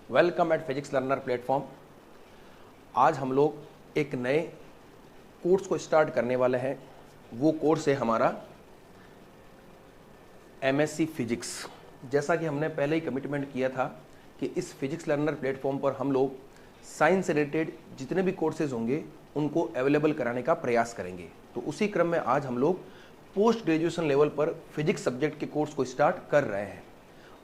Welcome eight physics learner platform. आज हम लोग एक नए कोर्स को स्टार्ट करने वाले हैं। वो कोर्स है हमारा एमएससी फिजिक्स। जैसा कि हमने पहले ही कमिटमेंट किया था कि इस फिजिक्स लर्नर प्लेटफॉर्म पर हम लोग साइंस से रिलेटेड जितने भी कोर्सेज होंगे उनको अवेलेबल कराने का प्रयास करेंगे। तो उसी क्रम में आज हम लोग पोस्ट ग्रेजुएशन लेवल पर फिजिक्स सब्जेक्ट के कोर्स को स्टार्ट कर रहे हैं।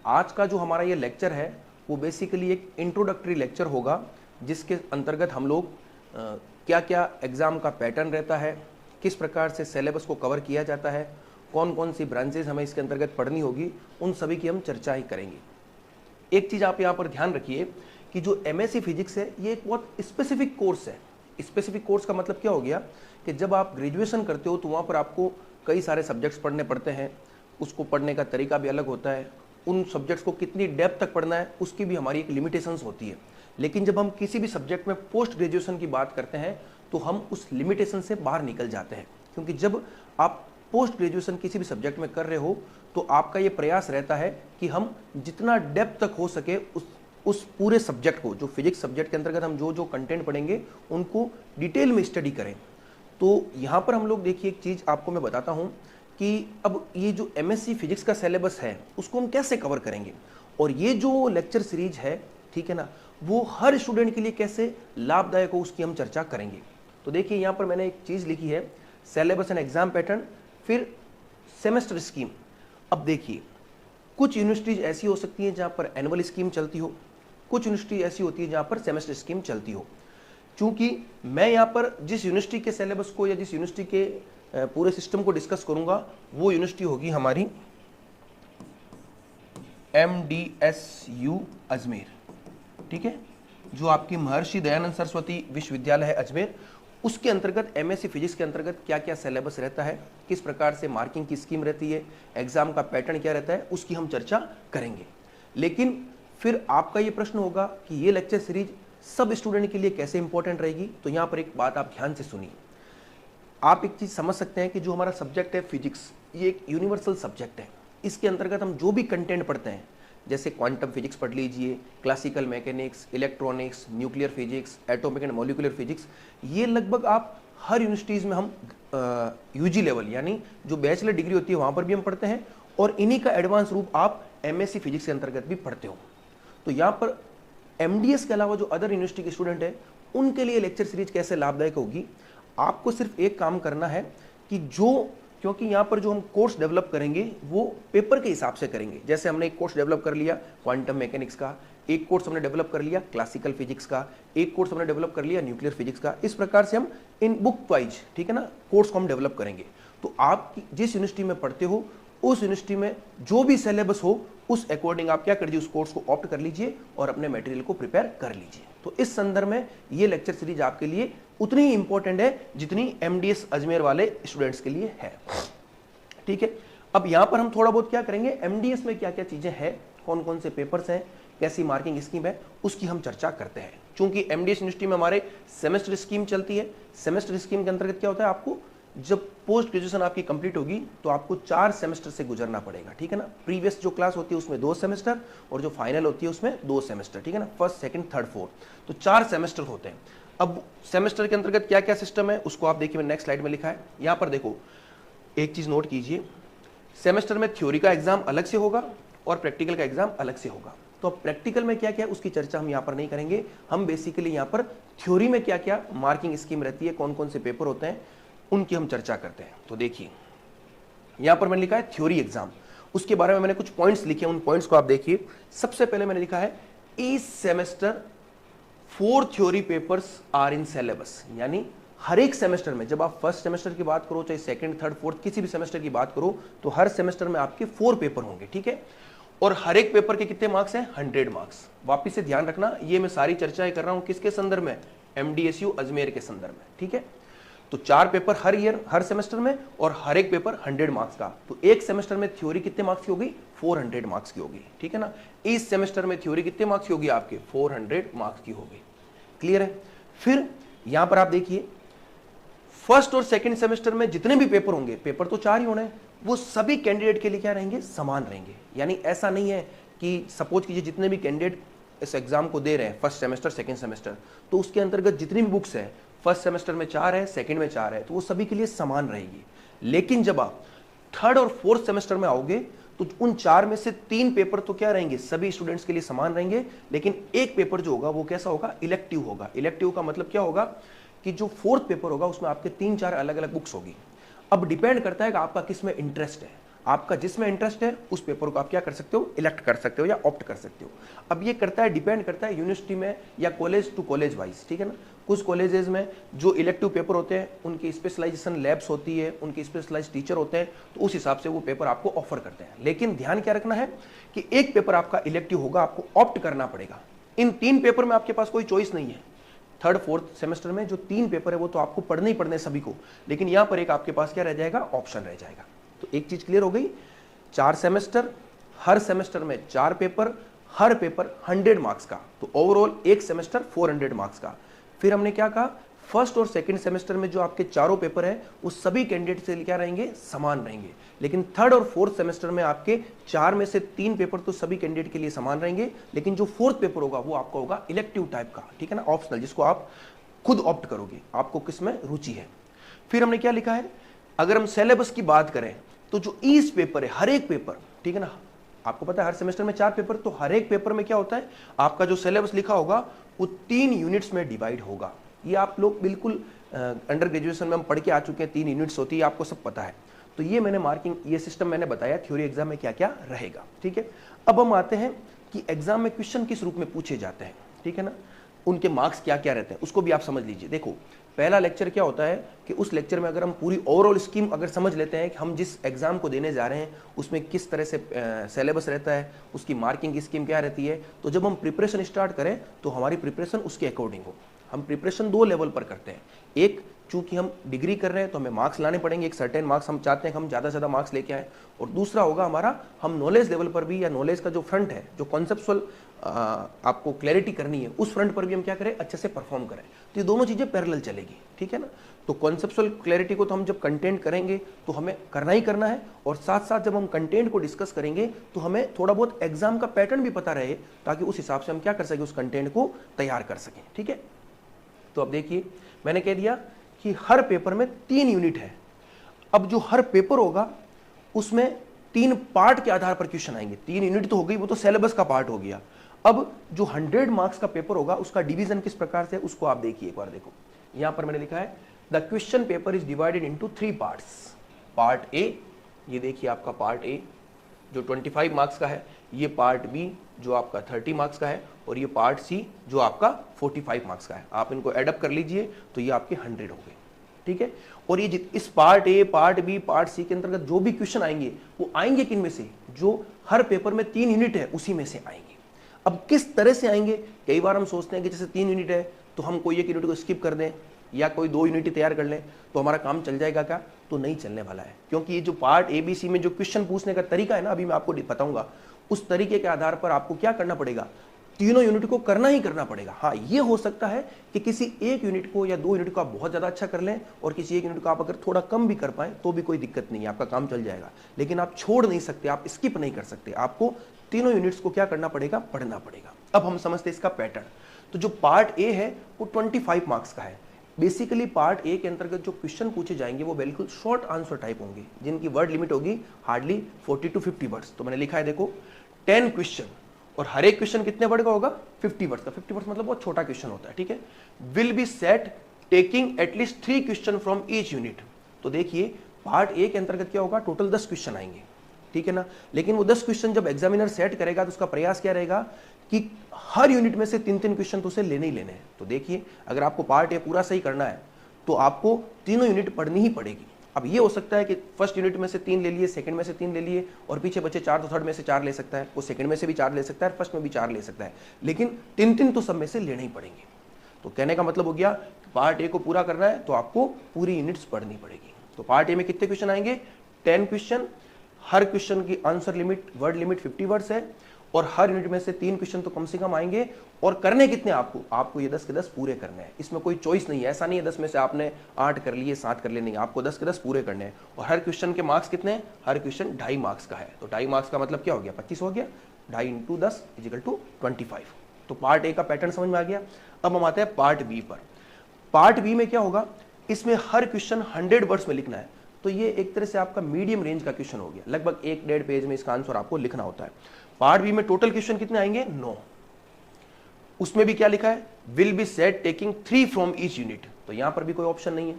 आज का जो हमारा ये लेक्चर है वो बेसिकली एक इंट्रोडक्टरी लेक्चर होगा, जिसके अंतर्गत हम लोग क्या क्या एग्ज़ाम का पैटर्न रहता है, किस प्रकार से सिलेबस को कवर किया जाता है, कौन कौन सी ब्रांचेज हमें इसके अंतर्गत पढ़नी होगी, उन सभी की हम चर्चा ही करेंगे। एक चीज़ आप यहाँ पर ध्यान रखिए कि जो एमएससी फिजिक्स है ये एक बहुत स्पेसिफिक कोर्स है। स्पेसिफिक कोर्स का मतलब क्या हो गया कि जब आप ग्रेजुएशन करते हो तो वहाँ पर आपको कई सारे सब्जेक्ट्स पढ़ने पड़ते हैं, उसको पढ़ने का तरीका भी अलग होता है, उन सब्जेक्ट्स को कितनी डेप्थ तक पढ़ना है उसकी भी हमारी एक लिमिटेशंस होती है। लेकिन जब हम किसी भी सब्जेक्ट में पोस्ट ग्रेजुएशन की बात करते हैं तो हम उस लिमिटेशन से बाहर निकल जाते हैं, क्योंकि जब आप पोस्ट ग्रेजुएशन किसी भी सब्जेक्ट में कर रहे हो तो आपका ये प्रयास रहता है कि हम जितना डेप्थ तक हो सके उस पूरे सब्जेक्ट को, जो फिजिक्स सब्जेक्ट के अंतर्गत हम जो जो कंटेंट पढ़ेंगे उनको डिटेल में स्टडी करें। तो यहाँ पर हम लोग देखिए एक चीज़ आपको मैं बताता हूँ कि अब ये जो एमएससी फिजिक्स का सिलेबस है उसको हम कैसे कवर करेंगे, और ये जो लेक्चर सीरीज है, ठीक है ना, वो हर स्टूडेंट के लिए कैसे लाभदायक हो उसकी हम चर्चा करेंगे। तो देखिए यहाँ पर मैंने एक चीज़ लिखी है, सिलेबस एंड एग्जाम पैटर्न, फिर सेमेस्टर स्कीम। अब देखिए कुछ यूनिवर्सिटीज ऐसी हो सकती हैं जहाँ पर एनुअल स्कीम चलती हो, कुछ यूनिवर्सिटी ऐसी होती है जहाँ पर सेमेस्टर स्कीम चलती हो। चूंकि मैं यहाँ पर जिस यूनिवर्सिटी के सिलेबस को या जिस यूनिवर्सिटी के पूरे सिस्टम को डिस्कस करूंगा वो यूनिवर्सिटी होगी हमारी MDSU अजमेर, ठीक है, जो आपकी महर्षि दयानंद सरस्वती विश्वविद्यालय है अजमेर। उसके अंतर्गत एमएससी फिजिक्स के अंतर्गत क्या क्या सिलेबस रहता है, किस प्रकार से मार्किंग की स्कीम रहती है, एग्जाम का पैटर्न क्या रहता है, उसकी हम चर्चा करेंगे। लेकिन फिर आपका ये प्रश्न होगा कि ये लेक्चर सीरीज सब स्टूडेंट के लिए कैसे इंपॉर्टेंट रहेगी। तो यहाँ पर एक बात आप ध्यान से सुनिए। आप एक चीज़ समझ सकते हैं कि जो हमारा सब्जेक्ट है फिजिक्स, ये एक यूनिवर्सल सब्जेक्ट है। इसके अंतर्गत हम जो भी कंटेंट पढ़ते हैं, जैसे क्वांटम फिजिक्स पढ़ लीजिए, classical mechanics, electronics, nuclear physics, atomic and molecular physics, ये लगभग आप हर यूनिवर्सिटीज़ में हम यूजी लेवल यानी जो बैचलर डिग्री होती है वहाँ पर भी हम पढ़ते हैं, और इन्हीं का एडवांस रूप आप एमएससी फिजिक्स के अंतर्गत भी पढ़ते हो। तो यहाँ पर एमडीएस के अलावा जो अदर यूनिवर्सिटी के स्टूडेंट हैं उनके लिए लेक्चर सीरीज कैसे लाभदायक होगी, आपको सिर्फ एक काम करना है कि क्योंकि यहाँ पर जो हम कोर्स डेवलप करेंगे वो पेपर के हिसाब से करेंगे। जैसे हमने एक कोर्स डेवलप कर लिया क्वांटम मैकेनिक्स का, एक कोर्स हमने डेवलप कर लिया क्लासिकल फिजिक्स का, एक कोर्स हमने डेवलप कर लिया न्यूक्लियर फिजिक्स का। इस प्रकार से हम इन बुक वाइज, ठीक है ना, कोर्स को हम डेवलप करेंगे। तो आप जिस यूनिवर्सिटी में पढ़ते हो उस यूनिवर्सिटी में जो भी सिलेबस हो उस अकॉर्डिंग आप क्या कर लीजिए, उस कोर्स को ऑप्ट कर लीजिए और अपने मटेरियल को प्रिपेयर कर लीजिए। तो इस संदर्भ में ये लेक्चर सीरीज आपके लिए उतनी ही इंपॉर्टेंट है जितनी एमडीएस अजमेर वाले स्टूडेंट्स के लिए है, ठीक है। अब यहां पर हम थोड़ा बहुत क्या करेंगे, एमडीएस में क्या क्या चीजें हैं, कौन कौन से पेपर्स हैं, कैसी मार्किंग स्कीम है, उसकी हम चर्चा करते हैं। चूंकि एमडीएस यूनिवर्सिटी में हमारे सेमेस्टर स्कीम चलती है। सेमेस्टर स्कीम के अंतर्गत क्या होता है, आपको जब पोस्ट ग्रेजुएशन आपकी कंप्लीट होगी तो आपको 4 सेमेस्टर से गुजरना पड़ेगा, ठीक है ना। प्रीवियस जो क्लास होती है उसमें 2 सेमेस्टर और जो फाइनल होती है उसमें 2 सेमेस्टर, ठीक है ना, फर्स्ट सेकंड थर्ड फोर्थ, तो 4 सेमेस्टर होते हैं। अब सेमेस्टर के अंतर्गत क्या क्या सिस्टम है उसको आप देखिए, नेक्स्ट स्लाइड में लिखा है। यहाँ पर देखो एक चीज नोट कीजिए, सेमेस्टर में थ्योरी का एग्जाम अलग से होगा और प्रैक्टिकल का एग्जाम अलग से होगा। तो अब प्रैक्टिकल में क्या क्या उसकी चर्चा हम यहाँ पर नहीं करेंगे। हम बेसिकली यहाँ पर थ्योरी में क्या क्या मार्किंग स्कीम रहती है, कौन कौन से पेपर होते हैं, उनकी हम चर्चा करते हैं। तो देखिए यहां पर मैंने लिखा है थ्योरी एग्जाम, उसके बारे में मैंने कुछ पॉइंट्स लिखे, उन पॉइंट्स को आप देखिए। सबसे पहले मैंने लिखा है each semester 4 theory papers are in syllabus, यानी हर एक सेमेस्टर में, जब आप फर्स्ट सेमेस्टर की बात करो, चाहे सेकंड थर्ड फोर्थ किसी भी सेमेस्टर की बात करो, तो हर सेमेस्टर में आपके 4 पेपर होंगे, ठीक है। और हर एक पेपर के कितने मार्क्स हैं, 100 मार्क्स। वापिस से ध्यान रखना, ये मैं सारी चर्चाएं कर रहा हूं किसके संदर्भ में, एमडीएसयू अजमेर के संदर्भ में, ठीक है। तो 4 पेपर हर ईयर हर सेमेस्टर में और हर एक पेपर 100 मार्क्स का। तो एक सेमेस्टर में थ्योरी कितने मार्क्स की होगी, 400 मार्क्स की होगी, ठीक है ना। इस सेमेस्टर में थ्योरी कितने मार्क्स की होगी, आपके 400 मार्क्स की होगी। क्लियर है। फिर यहां पर आप देखिए फर्स्ट और सेकंड सेमेस्टर में जितने भी पेपर होंगे, पेपर तो 4 ही होने हैं, वो सभी कैंडिडेट के लिए क्या रहेंगे, समान रहेंगे। यानी ऐसा नहीं है कि सपोज कीजिए जितने भी कैंडिडेट इस एग्जाम को दे रहे हैं, फर्स्ट सेमेस्टर सेकंड सेमेस्टर, तो उसके अंतर्गत जितनी भी बुक्स है, फर्स्ट सेमेस्टर में 4 है, सेकंड में 4 है, तो वो सभी के लिए समान रहेगी। लेकिन जब आप थर्ड और फोर्थ सेमेस्टर में आओगे तो उन 4 में से 3 पेपर तो क्या रहेंगे, सभी स्टूडेंट्स के लिए समान रहेंगे, लेकिन एक पेपर जो होगा वो कैसा होगा, इलेक्टिव होगा। इलेक्टिव का मतलब क्या होगा कि जो फोर्थ पेपर होगा उसमें आपके 3-4 अलग अलग बुक्स होगी। अब डिपेंड करता है कि आपका किस में इंटरेस्ट है, आपका जिसमें इंटरेस्ट है उस पेपर को आप क्या कर सकते हो, इलेक्ट कर सकते हो या ऑप्ट कर सकते हो। अब ये करता है, डिपेंड करता है यूनिवर्सिटी में या कॉलेज टू कॉलेज वाइज, ठीक है ना। कुछ कॉलेजेस में जो इलेक्टिव पेपर होते हैं उनकी स्पेशलाइजेशन लैब्स होती है, उनके स्पेशलाइज टीचर होते हैं, तो उस हिसाब से वो पेपर आपको ऑफर करते हैं। लेकिन ध्यान क्या रखना है कि एक पेपर आपका इलेक्टिव होगा, आपको ऑप्ट करना पड़ेगा। इन 3 पेपर में आपके पास कोई चॉइस नहीं है। थर्ड फोर्थ सेमेस्टर में जो 3 पेपर है वो तो आपको पढ़ने ही पढ़ने सभी को, लेकिन यहां पर एक आपके पास क्या रह जाएगा, ऑप्शन रह जाएगा। तो एक चीज क्लियर हो गई, 4 सेमेस्टर, हर सेमेस्टर में 4 पेपर, हर पेपर 100 मार्क्स का, तो ओवरऑल एक सेमेस्टर 400 मार्क्स का। फिर हमने क्या कहा, फर्स्ट और सेकंड सेमेस्टर में जो आपके चारों पेपर है वो सभी कैंडिडेट से क्या रहेंगे, समान रहेंगे। लेकिन थर्ड और फोर्थ सेमेस्टर में आपके 4 में से 3 पेपर तो सभी कैंडिडेट के लिए समान रहेंगे, लेकिन जो फोर्थ पेपर होगा वो आपका होगा इलेक्टिव टाइप का, ठीक है ना, ऑप्शनल, जिसको आप खुद ऑप्ट करोगे, आपको किसमें रुचि है। फिर हमने क्या लिखा है, अगर हम सिलेबस की बात करें तो जो ईच पेपर है, हर एक पेपर, ठीक है ना, आपको पता है हर सेमेस्टर में 4 पेपर, तो हर एक पेपर में क्या होता है, आपका जो सिलेबस लिखा होगा वो 3 यूनिट्स में डिवाइड होगा। ये आप लोग बिल्कुल अंडर ग्रेजुएशन में हम पढ़ के आ चुके हैं, 3 यूनिट्स होती है, आपको सब पता है। तो ये मैंने मार्किंग, ये सिस्टम मैंने बताया थ्योरी एग्जाम में क्या क्या रहेगा, ठीक है। अब हम आते हैं कि एग्जाम में क्वेश्चन किस रूप में पूछे जाते हैं, ठीक है ना, उनके मार्क्स क्या क्या रहते हैं, उसको भी आप समझ लीजिए। देखो, पहला लेक्चर क्या होता है कि उस लेक्चर में अगर हम पूरी ओवरऑल स्कीम अगर समझ लेते हैं कि हम जिस एग्जाम को देने जा रहे हैं उसमें किस तरह से सिलेबस रहता है, उसकी मार्किंग की स्कीम क्या रहती है, तो जब हम प्रिपरेशन स्टार्ट करें तो हमारी प्रिपरेशन उसके अकॉर्डिंग हो। हम प्रिपरेशन 2 लेवल पर करते हैं, एक चूंकि हम डिग्री कर रहे हैं तो हमें मार्क्स लाने पड़ेंगे, एक सर्टेन मार्क्स हम चाहते हैं कि हम ज़्यादा से ज़्यादा मार्क्स लेके आए, और दूसरा होगा हमारा हम नॉलेज लेवल पर भी, या नॉलेज का जो फ्रंट है, जो कॉन्सेप्चुअल आपको क्लैरिटी करनी है, उस फ्रंट पर भी हम क्या करें, अच्छे से परफॉर्म करें। तो ये दोनों चीज़ें पैरेलल चलेगी, ठीक है ना। तो कॉन्सेप्चुअल क्लैरिटी को तो हम जब कंटेंट करेंगे तो हमें करना ही करना है, और साथ साथ जब हम कंटेंट को डिस्कस करेंगे तो हमें थोड़ा बहुत एग्जाम का पैटर्न भी पता रहे, ताकि उस हिसाब से हम क्या कर सकें, उस कंटेंट को तैयार कर सकें, ठीक है। तो अब देखिए, मैंने कह दिया कि हर पेपर में 3 यूनिट है। अब जो हर पेपर होगा उसमें 3 पार्ट के आधार पर क्वेश्चन आएंगे। 3 यूनिट तो हो गई, वो तो सिलेबस का पार्ट हो गया। अब जो 100 मार्क्स का पेपर होगा उसका डिवीजन किस प्रकार से, उसको आप देखिए एक बार। देखो यहां पर मैंने लिखा है, the question paper is divided into 3 parts. Part A, ये देखिए आपका पार्ट ए जो 25 मार्क्स का है, ये पार्ट बी जो आपका 30 मार्क्स का है, और ये पार्ट सी जो आपका 45 मार्क्स का है। आप इनको एडअप कर लीजिए तो ये आपके 100 हो गए, ठीक है। और ये इस part A, part B, part C के अंतर्गत जो भी क्वेश्चन आएंगे वो आएंगे किन में से, जो हर पेपर में 3 यूनिट है उसी में से आएंगे। अब किस तरह से आएंगे, कई बार हम सोचते हैं कि जैसे 3 यूनिट है तो हम कोई एक यूनिट को स्किप कर दें या कोई 2 यूनिट तैयार कर लें तो हमारा काम चल जाएगा क्या, तो नहीं चलने वाला है। क्योंकि ये जो पार्ट ए बी सी में जो क्वेश्चन पूछने का तरीका है ना, अभी मैं आपको बताऊंगा, उस तरीके के आधार पर आपको क्या करना पड़ेगा, तीनों यूनिट को करना ही करना पड़ेगा। हाँ, ये हो सकता है कि किसी एक यूनिट को या 2 यूनिट को आप बहुत ज्यादा अच्छा कर लें, और किसी एक यूनिट को आप अगर थोड़ा कम भी कर पाए तो भी कोई दिक्कत नहीं है, आपका काम चल जाएगा। लेकिन आप छोड़ नहीं सकते, आप स्किप नहीं कर सकते, आपको तीनों यूनिट्स को क्या करना पड़ेगा, पढ़ना पड़ेगा। अब हम समझते हैं इसका पैटर्न। तो जो पार्ट ए है वो 25 मार्क्स का है। बेसिकली पार्ट ए के अंतर्गत जो क्वेश्चन पूछे जाएंगे वो बिल्कुल शॉर्ट आंसर टाइप होंगे, जिनकी वर्ड लिमिट होगी हार्डली 40 to 50 वर्ड्स। तो मैंने लिखा है देखो 10 क्वेश्चन, और हर एक क्वेश्चन कितने वर्ड का होगा, 50 वर्ड्स का। 50 वर्ड्स मतलब बहुत छोटा क्वेश्चन होता है, ठीक है। Will be set taking at least 3 question from each unit. तो देखिए पार्ट ए के अंतर्गत क्या होगा, टोटल 10 क्वेश्चन आएंगे, ठीक है ना। लेकिन वो 10 क्वेश्चन जब एग्जामिनर सेट करेगा तो उसका प्रयास क्या रहेगा कि हर यूनिट में से 3-3 क्वेश्चन तो उसे लेने ही लेने हैं। तो देखिए अगर आपको पार्ट ए पूरा सही करना है तो आपको तीनों यूनिट पढ़नी ही पड़ेगी। अब ये हो सकता है कि फर्स्ट यूनिट में से 3 ले लिए, सेकंड में से 3 ले लिए, और पीछे बचे 4 तो थर्ड में से 4 ले सकता है, वो सेकंड में से भी 4 ले सकता है, फर्स्ट में भी 4 ले सकता है, लेकिन 3-3 तो सब में से लेने ही पड़ेंगे। तो कहने का मतलब हो गया पार्ट ए को पूरा करना है तो आपको पूरी यूनिट्स पढ़नी पड़ेगी। तो पार्ट ए में कितने क्वेश्चन आएंगे, 10 क्वेश्चन, हर क्वेश्चन की answer limit, word limit 50 words है, और हर यूनिट में से 3 क्वेश्चन तो कम से कम आएंगे। और करने कितने आपको ये 10 के 10 पूरे करने हैं, इसमें कोई चॉइस नहीं है। ऐसा नहीं है 10 में से आपने 8 कर लिए, 7 कर लिए, नहीं, आपको 10 के 10 पूरे करने हैं। और हर क्वेश्चन के मार्क्स कितने हैं, हर क्वेश्चन 2.5 मार्क्स का है। तो 2.5 मार्क्स का मतलब क्या हो गया, 25 हो गया, 2.5 × 10 = 25। तो पार्ट ए का पैटर्न समझ में आ गया। अब हम आते हैं पार्ट बी पर। पार्ट बी में क्या होगा, इसमें हर क्वेश्चन 100 वर्ड्स में लिखना है। तो ये एक तरह से आपका मीडियम रेंज का क्वेश्चन हो गया, लगभग 1-1.5 पेज में इसका आंसर आपको लिखना होता है। पार्ट बी में टोटल क्वेश्चन कितने आएंगे, 9। उसमें भी क्या लिखा है, will be said taking 3 from each unit. तो यहां पर भी कोई ऑप्शन नहीं है।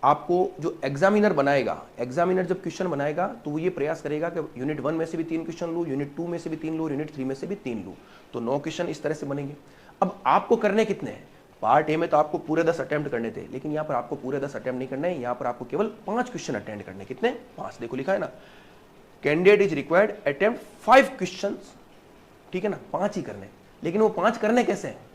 आपको जो एग्जामिनर बनाएगा, एग्जामिनर जब क्वेश्चन बनाएगा तो वो ये प्रयास करेगा कि यूनिट 1 में से भी 3 क्वेश्चन लूं, यूनिट 2 में से भी 3 लूं, यूनिट 3 में से भी 3 लूं। तो 9 क्वेश्चन इस तरह से बनेंगे। अब आपको करने कितने हैं, पार्ट ए में तो आपको पूरे 10 अटेम्प्ट करने थे, लेकिन यहां पर आपको पूरे 10 अटेम्प्ट नहीं करना है। यहां पर आपको केवल 5 क्वेश्चन अटेंड करने। कितने, 5। देखो लिखा है ना, candidate is required attempt 5 question, ठीक है ना, 5 ही करने। लेकिन वो 5 करने कैसे हैं,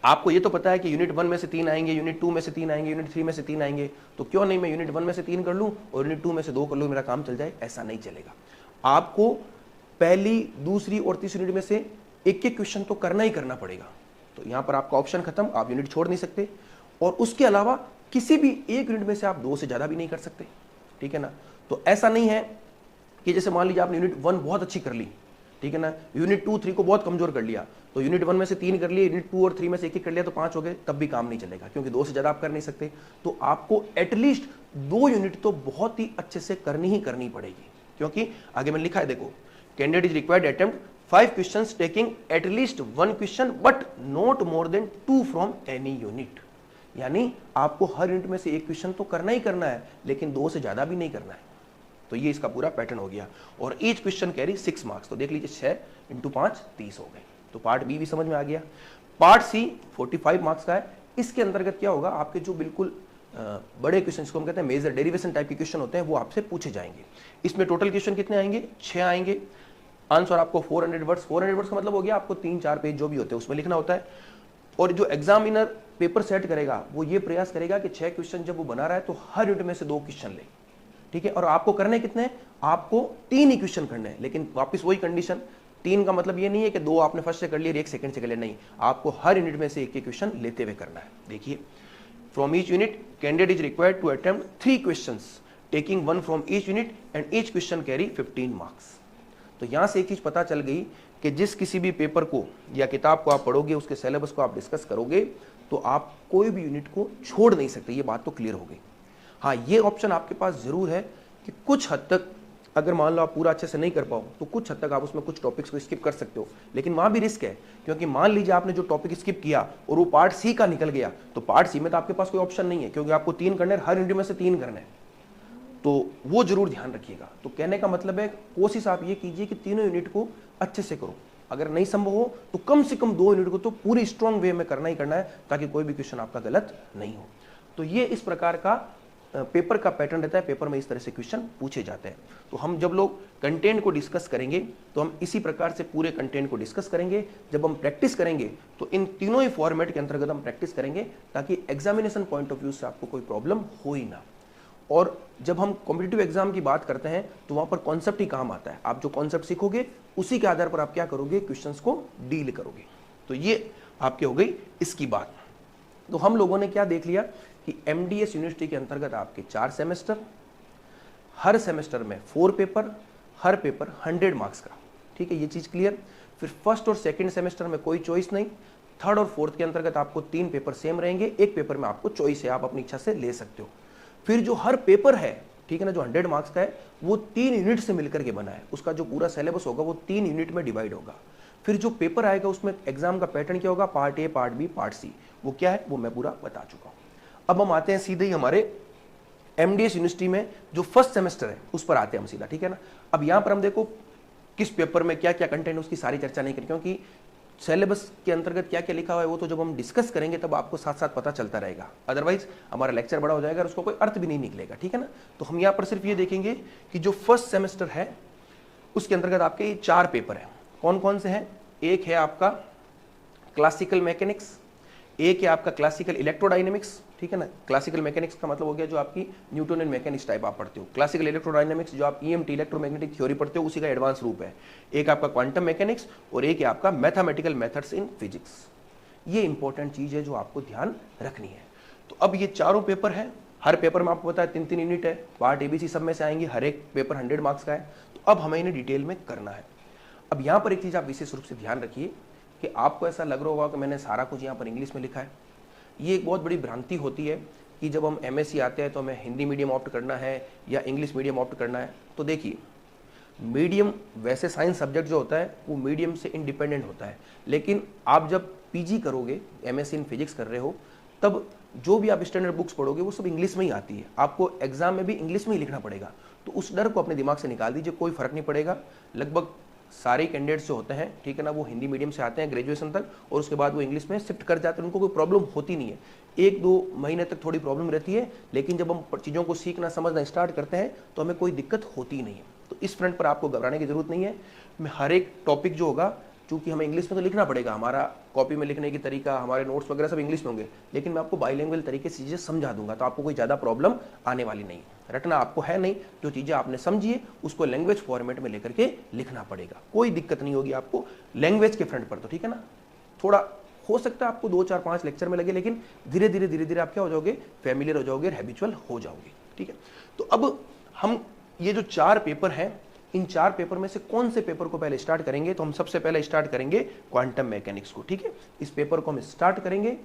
आपको ये तो पता है कि यूनिट 1 में से 3 आएंगे, यूनिट 2 में से 3 आएंगे, यूनिट 3 में से 3 आएंगे। तो क्यों नहीं मैं यूनिट 1 में से 3 कर लूं और यूनिट 2 में से 2 कर लूं, मेरा काम चल जाए, ऐसा नहीं चलेगा। आपको पहली, दूसरी और तीसरी यूनिट में से एक एक क्वेश्चन तो करना ही करना पड़ेगा। तो यहां पर आपका ऑप्शन खत्म, आप यूनिट छोड़ नहीं सकते। और उसके अलावा किसी भी एक यूनिट में से आप 2 से ज्यादा भी नहीं कर सकते, ठीक है ना। तो ऐसा नहीं है कि जैसे मान लीजिए आपने यूनिट 1 बहुत अच्छी कर ली, ठीक है ना, यूनिट 2, 3 को बहुत कमजोर कर लिया, तो यूनिट 1 में से 3 कर लिए, यूनिट 2 और 3 में से 1 कर लिया, तो 5 हो गए, तब भी काम नहीं चलेगा, क्योंकि 2 से ज्यादा आप कर नहीं सकते। तो आपको एटलीस्ट 2 यूनिट तो बहुत ही अच्छे से करनी ही करनी पड़ेगी, क्योंकि आगे मैंने लिखा है, देखो, candidate is required attempt 5 questions taking at least 1 question but not more than 2 from any unit. यानी आपको हर यूनिट में से एक क्वेश्चन तो करना ही करना है, लेकिन 2 से ज्यादा भी नहीं करना है। तो ये इसका पूरा पैटर्न हो गया। और ईच क्वेश्चन कैरी 6 मार्क्स। तो देख लीजिए 6 × 5 30 हो गए। तो पार्ट बी भी समझ में आ गया। पार्ट सी 45 मार्क्स का है। इसके अंतर्गत क्या होगा, आपके जो बिल्कुल बड़े क्वेश्चन, जिसको हम कहते हैं मेजर डेरिवेशन टाइप के क्वेश्चन होते हैं, वो आपसे पूछे जाएंगे। इसमें टोटल क्वेश्चन कितने आएंगे, 6 आएंगे। आंसर आपको 400 वर्ड्स, 400 वर्ड्स का मतलब हो गया आपको 3-4 पेज जो भी होते हैं उसमें लिखना होता है। और जो एग्जामिनर पेपर सेट करेगा वो ये प्रयास करेगा कि 6 क्वेश्चन जब वो बना रहा है तो हर यूनिट में से 2 क्वेश्चन ले, ठीक है। और आपको करने कितने हैं, आपको 3 ही क्वेश्चन करने हैं। लेकिन वापस वही कंडीशन, 3 का मतलब ये नहीं है कि 2 आपने फर्स्ट से कर लिए, 1 सेकंड से कर लिया, नहीं, आपको हर यूनिट में से एक एक क्वेश्चन लेते हुए करना है। देखिए, from each unit candidate is required to attempt 3 questions taking 1 from each unit and each question carry 15 marks. तो यहां से एक चीज पता चल गई कि जिस किसी भी पेपर को या किताब को आप पढ़ोगे, उसके सिलेबस को आप डिस्कस करोगे, तो आप कोई भी यूनिट को छोड़ नहीं सकते। ये बात तो क्लियर हो गई। हाँ, ये ऑप्शन आपके पास जरूर है कि कुछ हद तक अगर मान लो आप पूरा अच्छे से नहीं कर पाओ तो कुछ हद तक आप उसमें कुछ टॉपिक्स को स्किप कर सकते हो। लेकिन वहां भी रिस्क है, क्योंकि मान लीजिए आपने जो टॉपिक स्किप किया और वो पार्ट सी का निकल गया, तो पार्ट सी में तो आपके पास कोई ऑप्शन नहीं है, क्योंकि आपको 3 करने, हर यूनिट में से 3 करने हैं। तो वो जरूर ध्यान रखिएगा। तो कहने का मतलब है, कोशिश आप ये कीजिए कि तीनों यूनिट को अच्छे से करो। अगर नहीं संभव हो तो कम से कम 2 यूनिट को तो पूरी स्ट्रांग वे में करना ही करना है, ताकि कोई भी क्वेश्चन आपका गलत नहीं हो। तो ये इस प्रकार का पेपर का पैटर्न रहता है। पेपर में इस तरह से क्वेश्चन पूछे जाते हैं। तो हम जब लोग कंटेंट को डिस्कस करेंगे तो हम इसी प्रकार से पूरे कंटेंट को डिस्कस करेंगे। जब हम प्रैक्टिस करेंगे तो इन तीनों ही फॉर्मेट के अंतर्गत हम प्रैक्टिस करेंगे, ताकि एग्जामिनेशन पॉइंट ऑफ व्यू से आपको कोई प्रॉब्लम हो ही ना। और जब हम कॉम्पिटिटिव एग्जाम की बात करते हैं तो वहां पर कॉन्सेप्ट ही काम आता है। आप जो कॉन्सेप्ट सीखोगे उसी के आधार पर आप क्या करोगे, क्वेश्चंस को डील करोगे। तो ये आपके हो गई इसकी बात। तो हम लोगों ने क्या देख लिया कि एमडीएस यूनिवर्सिटी के अंतर्गत आपके 4 सेमेस्टर, हर सेमेस्टर में 4 पेपर, हर पेपर 100 मार्क्स का, ठीक है, ये चीज क्लियर। फिर फर्स्ट और सेकंड सेमेस्टर में कोई चॉइस नहीं। थर्ड और फोर्थ के अंतर्गत आपको 3 पेपर सेम रहेंगे, एक पेपर में आपको चॉइस है, आप अपनी इच्छा से ले सकते हो। फिर जो हर पेपर है, ठीक है ना, जो 100 मार्क्स का है, वो 3 यूनिट से मिलकर के बना है। उसका जो पूरा सिलेबस होगा वो 3 यूनिट में डिवाइड होगा। फिर जो पेपर आएगा उसमें एग्जाम का पैटर्न क्या होगा, part A, part B, part C, वो क्या है वो मैं पूरा बता चुका हूं। अब हम आते हैं सीधे ही हमारे एमडीएस यूनिवर्सिटी में जो फर्स्ट सेमेस्टर है उस पर आते हैं हम सीधा, ठीक है ना। अब यहां पर हम देखो किस पेपर में क्या क्या कंटेंट, उसकी सारी चर्चा नहीं करें, क्योंकि सिलेबस के अंतर्गत क्या क्या लिखा हुआ है वो तो जब हम डिस्कस करेंगे तब आपको साथ साथ पता चलता रहेगा। अदरवाइज हमारा लेक्चर बड़ा हो जाएगा और उसको कोई अर्थ भी नहीं निकलेगा, ठीक है ना। तो हम यहाँ पर सिर्फ ये देखेंगे कि जो फर्स्ट सेमेस्टर है उसके अंतर्गत आपके ये 4 पेपर हैं। कौन कौन से हैं, एक है आपका क्लासिकल मैकेनिक्स, एक है आपका क्लासिकल इलेक्ट्रोडायनेमिक्स, ठीक है ना। क्लासिकल मैकेनिक्स का मतलब हो गया जो आपकी न्यूटोनियन मैकेनिक्स टाइप आप पढ़ते हो। क्लासिकल इलेक्ट्रोडायनेमिक्स जो आप ईएमटी इलेक्ट्रोमैग्नेटिक थ्योरी पढ़ते हो उसी का एडवांस रूप है। एक आपका क्वांटम मैकेनिक्स और एक है आपका मैथमेटिकल मेथड्स इन फिजिक्स। ये इंपॉर्टेंट चीज है जो आपको ध्यान रखनी है। तो अब ये चारों पेपर है, हर पेपर में आपको पता है 3-3 यूनिट है, पार्ट एबीसी सब में से आएंगे, हर एक पेपर 100 मार्क्स का है। तो अब हमें इन्हें डिटेल में करना है। अब यहां पर एक चीज आप विशेष रूप से ध्यान रखिए कि आपको ऐसा लग रहा होगा कि मैंने सारा कुछ यहाँ पर इंग्लिश में लिखा है। ये एक बहुत बड़ी भ्रांति होती है कि जब हम एमएससी आते हैं तो हमें हिंदी मीडियम ऑप्ट करना है या इंग्लिश मीडियम ऑप्ट करना है। तो देखिए, मीडियम वैसे साइंस सब्जेक्ट जो होता है वो मीडियम से इंडिपेंडेंट होता है, लेकिन आप जब पीजी करोगे, एमएससी इन फिजिक्स कर रहे हो, तब जो भी आप स्टैंडर्ड बुक्स पढ़ोगे वो सब इंग्लिश में ही आती है, आपको एग्जाम में भी इंग्लिश में ही लिखना पड़ेगा। तो उस डर को अपने दिमाग से निकाल दीजिए, कोई फर्क नहीं पड़ेगा। लगभग सारे कैंडिडेट्स जो होते हैं, ठीक है ना, वो हिंदी मीडियम से आते हैं ग्रेजुएशन तक और उसके बाद वो इंग्लिश में शिफ्ट कर जाते हैं, उनको कोई प्रॉब्लम होती नहीं है। 1-2 महीने तक थोड़ी प्रॉब्लम रहती है, लेकिन जब हम चीज़ों को सीखना समझना स्टार्ट करते हैं तो हमें कोई दिक्कत होती नहीं है। तो इस फ्रंट पर आपको घबराने की जरूरत नहीं है। मैं हर एक टॉपिक जो होगा, चूंकि हमें इंग्लिश में तो लिखना पड़ेगा, हमारा कॉपी में लिखने की तरीका, हमारे नोट्स वगैरह सब इंग्लिश में होंगे, लेकिन मैं आपको बाइलिंगुअल तरीके से चीज़ें समझा दूंगा, तो आपको कोई ज़्यादा प्रॉब्लम आने वाली नहीं। रटना आपको है नहीं, जो चीज़ें आपने समझी है उसको लैंग्वेज फॉर्मेट में लेकर के लिखना पड़ेगा, कोई दिक्कत नहीं होगी आपको लैंग्वेज के फ्रंट पर। तो ठीक है ना, थोड़ा हो सकता है आपको 2, 4, 5 लेक्चर में लगे, लेकिन धीरे धीरे आप क्या हो जाओगे, फैमिलियर हो जाओगे, हैबिचुअल हो जाओगे। ठीक है, तो अब हम ये जो 4 पेपर हैं, इन 4 पेपर में से कौन से पेपर को पहले स्टार्ट करेंगे? तो हम सबसे पहले स्टार्ट करेंगे क्वांटम मैकेनिक्स को। ठीक है, इस पेपर को हम स्टार्ट करेंगे।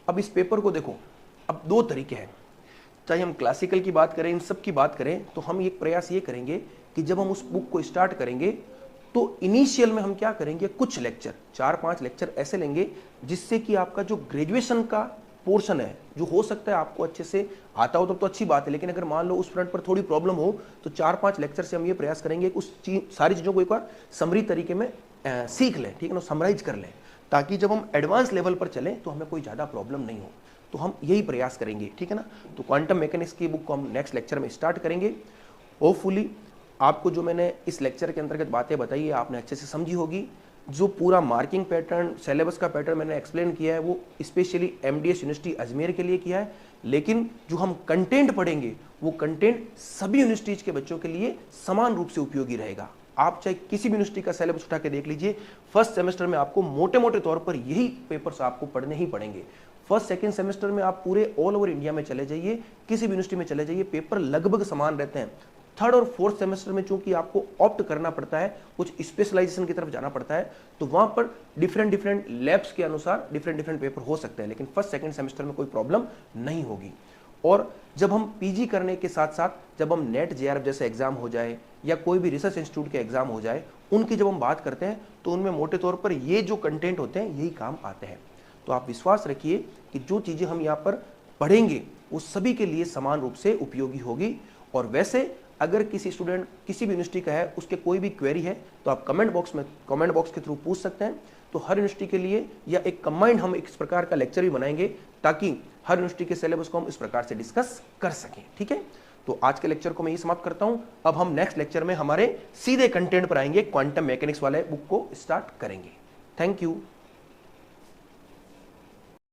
अब इस पेपर को देखो, अब 2 तरीके हैं, चाहे हम क्लासिकल की बात करें, इन सब की बात करें, तो हम एक प्रयास ये करेंगे कि जब हम उस बुक को स्टार्ट करेंगे तो इनिशियल में हम क्या करेंगे, कुछ लेक्चर, 4-5 लेक्चर ऐसे लेंगे जिससे कि आपका जो ग्रेजुएशन का पोर्शन है, जो हो सकता है आपको अच्छे से आता हो तो अच्छी बात है, लेकिन अगर मान लो उस फ्रंट पर थोड़ी प्रॉब्लम हो तो 4-5 लेक्चर से हम ये प्रयास करेंगे कि उस सारी चीज़ों को एक बार समरी तरीके में सीख लें, ठीक है ना, समराइज कर लें, ताकि जब हम एडवांस लेवल पर चलें तो हमें कोई ज़्यादा प्रॉब्लम नहीं हो। तो हम यही प्रयास करेंगे, ठीक है ना। तो क्वांटम मैकेनिक्स की बुक को हम नेक्स्ट लेक्चर में स्टार्ट करेंगे। होपफुली आपको जो मैंने इस लेक्चर के अंतर्गत बातें बताई है आपने अच्छे से समझी होगी। जो पूरा मार्किंग पैटर्न, सिलेबस का पैटर्न मैंने एक्सप्लेन किया है वो स्पेशली एमडीएस यूनिवर्सिटी अजमेर के लिए किया है, लेकिन जो हम कंटेंट पढ़ेंगे वो कंटेंट सभी यूनिवर्सिटीज के बच्चों के लिए समान रूप से उपयोगी रहेगा। आप चाहे किसी भी यूनिवर्सिटी का सिलेबस उठा के देख लीजिए, फर्स्ट सेमेस्टर में आपको मोटे मोटे तौर पर यही पेपर्स आपको पढ़ने ही पड़ेंगे। फर्स्ट सेकंड सेमेस्टर में आप पूरे ऑल ओवर इंडिया में चले जाइए, किसी भी यूनिवर्सिटी में चले जाइए, पेपर लगभग समान रहते हैं। थर्ड और फोर्थ सेमेस्टर में चूंकि आपको ऑप्ट करना पड़ता है, कुछ स्पेशलाइजेशन की तरफ जाना पड़ता है, तो वहां पर डिफरेंट लैब्स के अनुसार डिफरेंट पेपर हो सकते हैं, लेकिन फर्स्ट सेकंड सेमेस्टर में कोई प्रॉब्लम नहीं होगी। और जब हम पीजी करने के साथ साथ जब हम नेट जेआरएफ जैसे एग्जाम हो जाए या कोई भी रिसर्च इंस्टीट्यूट के एग्जाम हो जाए, उनकी जब हम बात करते हैं तो उनमें मोटे तौर पर ये जो कंटेंट होते हैं यही काम आते हैं। तो आप विश्वास रखिए कि जो चीजें हम यहाँ पर पढ़ेंगे वो सभी के लिए समान रूप से उपयोगी होगी। और वैसे अगर किसी स्टूडेंट किसी भी यूनिवर्सिटी का है, उसके कोई भी क्वेरी है तो आप कमेंट बॉक्स के थ्रू पूछ सकते हैं। तो हर यूनिवर्सिटी के लिए या एक कंबाइंड हम इस प्रकार का लेक्चर भी बनाएंगे ताकि हर यूनिवर्सिटी के सिलेबस को हम इस प्रकार से डिस्कस कर सकें। ठीक है, तो आज के लेक्चर को मैं ये समाप्त करता हूं। अब हम नेक्स्ट लेक्चर में हमारे सीधे कंटेंट पर आएंगे, क्वांटम मैकेनिक्स वाले बुक को स्टार्ट करेंगे। Thank you.